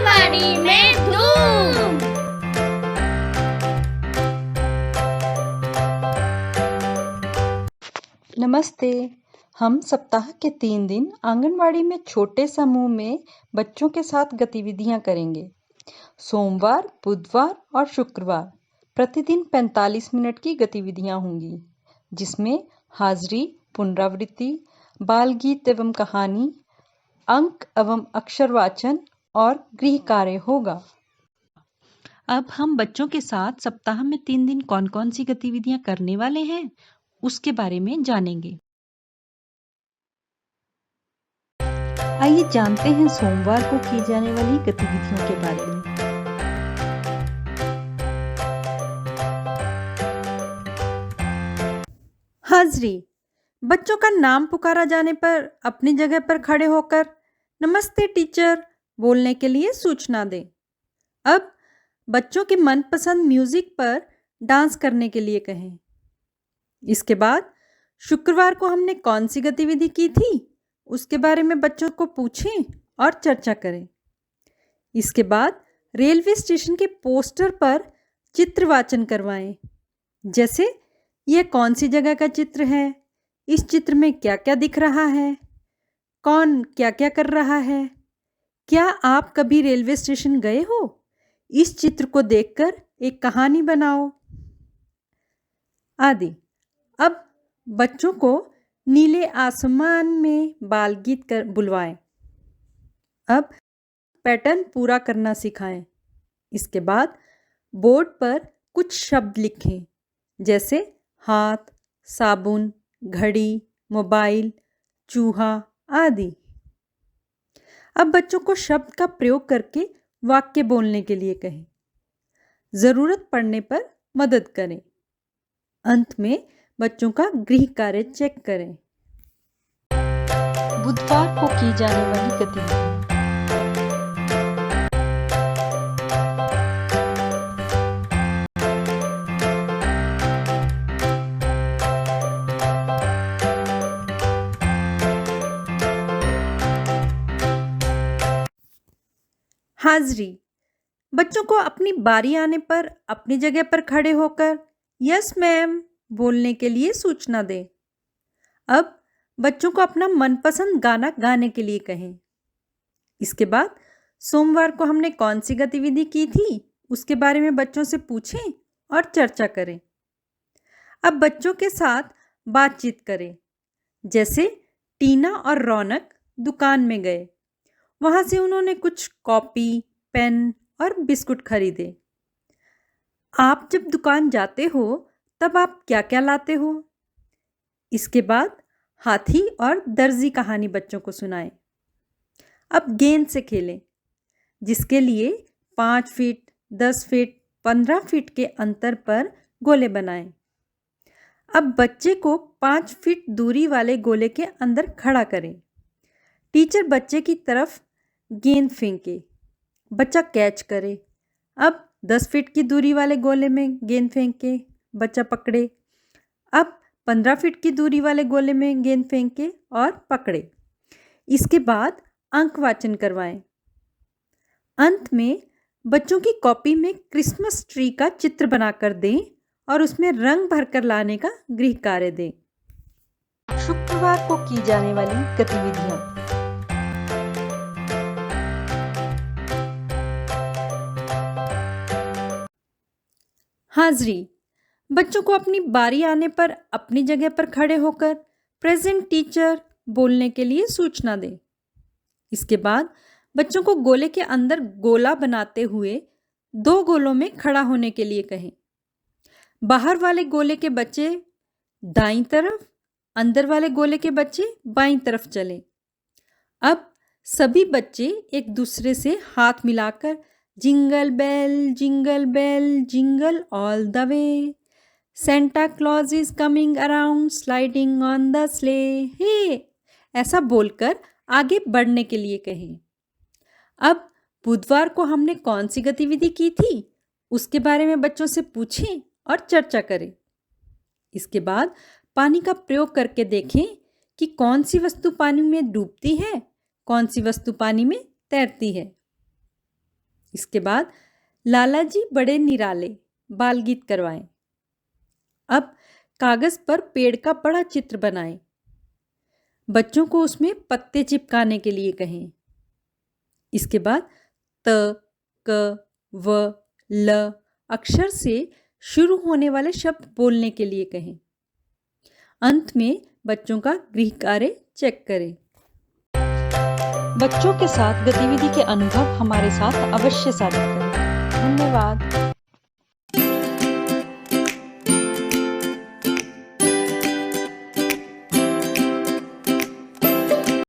आंगनवाड़ी में धूम। नमस्ते। हम सप्ताह के 3 दिन आंगनवाड़ी में छोटे समूह में बच्चों के साथ गतिविधियां करेंगे। सोमवार, बुधवार और शुक्रवार प्रतिदिन 45 मिनट की गतिविधियां होंगी, जिसमें हाजिरी, पुनरावृत्ति, बाल गीत एवं कहानी, अंक एवं अक्षर वाचन और गृह कार्य होगा। अब हम बच्चों के साथ सप्ताह में 3 दिन कौन-कौन सी गतिविधियां करने वाले हैं, उसके बारे में जानेंगे। आइए जानते हैं सोमवार को की जाने वाली गतिविधियों के बारे में। हाजिरी। बच्चों का नाम पुकारा जाने पर अपनी जगह पर खड़े होकर नमस्ते टीचर बोलने के लिए सूचना दें। अब बच्चों के मनपसंद म्यूजिक पर डांस करने के लिए कहें। इसके बाद शुक्रवार को हमने कौन सी गतिविधि की थी, उसके बारे में बच्चों को पूछें और चर्चा करें। इसके बाद रेलवे स्टेशन के पोस्टर पर चित्र वाचन करवाएं, जैसे यह कौन सी जगह का चित्र है, इस चित्र में क्या क्या दिख रहा है, कौन क्या क्या कर रहा है, क्या आप कभी रेलवे स्टेशन गए हो, इस चित्र को देखकर एक कहानी बनाओ आदि। अब बच्चों को नीले आसमान में बाल गीत कर बुलवाएं। अब पैटर्न पूरा करना सिखाएं। इसके बाद बोर्ड पर कुछ शब्द लिखें, जैसे हाथ, साबुन, घड़ी, मोबाइल, चूहा आदि। अब बच्चों को शब्द का प्रयोग करके वाक्य बोलने के लिए कहें। ज़रूरत पड़ने पर मदद करें। अंत में बच्चों का गृह कार्य चेक करें। बुधवार को की जाने वाली गतिविधि। हाजिरी। बच्चों को अपनी बारी आने पर अपनी जगह पर खड़े होकर यस मैम बोलने के लिए सूचना दें। अब बच्चों को अपना मनपसंद गाना गाने के लिए कहें। इसके बाद सोमवार को हमने कौन सी गतिविधि की थी, उसके बारे में बच्चों से पूछें और चर्चा करें। अब बच्चों के साथ बातचीत करें, जैसे टीना और रौनक दुकान में गए। वहाँ से उन्होंने कुछ कॉपी, पेन और बिस्कुट खरीदे। आप जब दुकान जाते हो तब आप क्या क्या लाते हो? इसके बाद हाथी और दर्जी कहानी बच्चों को सुनाएं। अब गेंद से खेलें, जिसके लिए 5 फीट, 10 फीट, 15 फीट के अंतर पर गोले बनाएं। अब बच्चे को 5 फीट दूरी वाले गोले के अंदर खड़ा करें। टीचर बच्चे की तरफ गेंद फेंके, बच्चा कैच करे। अब 10 फीट की दूरी वाले गोले में गेंद फेंके, बच्चा पकड़े। अब 15 फीट की दूरी वाले गोले में गेंद फेंके और पकड़े। इसके बाद अंक वाचन करवाएं। अंत में बच्चों की कॉपी में क्रिसमस ट्री का चित्र बनाकर दें और उसमें रंग भरकर लाने का गृह कार्य दें। शुक्रवार को की जाने वाली गतिविधियां। हाजिरी। बच्चों को अपनी बारी आने पर अपनी जगह पर खड़े होकर प्रेजेंट टीचर बोलने के लिए सूचना दें। इसके बाद बच्चों को गोले के अंदर गोला बनाते हुए 2 गोलों में खड़ा होने के लिए कहें। बाहर वाले गोले के बच्चे दाईं तरफ, अंदर वाले गोले के बच्चे बाईं तरफ चलें। अब सभी बच्चे एक दूसरे से हाथ मिलाकर jingle bell jingle all the way, Santa Claus is coming around sliding on the sleigh, hey ऐसा बोलकर आगे बढ़ने के लिए कहें। अब बुधवार को हमने कौन सी गतिविधि की थी, उसके बारे में बच्चों से पूछें और चर्चा करें। इसके बाद पानी का प्रयोग करके देखें कि कौन सी वस्तु पानी में डूबती है, कौन सी वस्तु पानी में तैरती है। इसके बाद लाला जी बड़े निराले बाल गीत करवाएं। अब कागज पर पेड़ का बड़ा चित्र बनाएं। बच्चों को उसमें पत्ते चिपकाने के लिए कहें। इसके बाद त, क, व, ल अक्षर से शुरू होने वाले शब्द बोलने के लिए कहें। अंत में बच्चों का गृह कार्य चेक करें। बच्चों के साथ गतिविधि के अनुभव हमारे साथ अवश्य साझा करें। धन्यवाद।